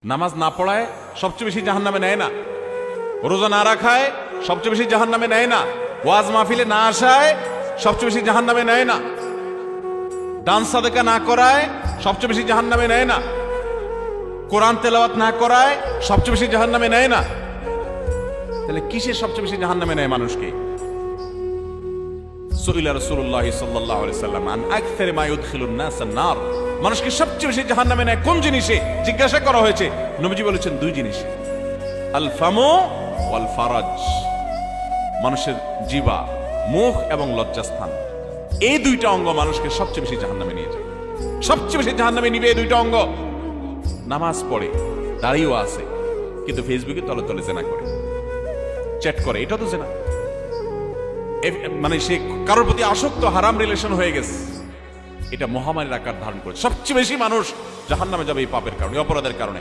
নামাজ না পড়ায় সবচেয়ে বেশি জাহান্নামে নেয় না, রোজা না রাখায় সবচেয়ে বেশি জাহান্নামে নেয় না, ওয়াজ মাহফিলে না আসায় সবচেয়ে বেশি জাহান্নামে নেয় না, দান সাদেকা না করায় সবচেয়ে বেশি জাহান্নামে নেয় না, কোরআন তেলাওয়াত না করায় সবচেয়ে বেশি জাহান্নামে নেয় না। তাহলে কিসের সবচেয়ে বেশি জাহান্নামে নেয় মানুষকে? সুইলা রাসূলুল্লাহ সাল্লাল্লাহু আলাইহি সাল্লাম আন আকসারি মা ইউদখিলুন নাস আন-নার, মানুষকে সবচেয়ে বেশি জাহান্নামে নেয় কোন জিনিসে জিজ্ঞাসা করা হয়েছে। নবীজি বলেছেন দুই জিনিস, আল ফামু ওয়াল ফারাজ, মানুষের জিহ্বা, মুখ এবং লজ্জাস্থান, এই দুইটা অঙ্গ মানুষকে সবচেয়ে বেশি জাহান্নামে নিয়ে যায়। সবচেয়ে বেশি জাহান্নামে নিবে এই দুইটা অঙ্গ। নামাজ পড়ে, দাঁড়িয়েও আছে, কিন্তু ফেসবুকে তলে তলে জেনা করে, চ্যাট করে, এটা তো জেনা। মানে সে কারোর প্রতি আসক্ত, হারাম রিলেশন হয়ে গেছে। এটা মহামারীর আকার ধারণ করে। সবচেয়ে বেশি মানুষ জাহান্নামে যাবে এই পাপের কারণে, অপরাধের কারণে।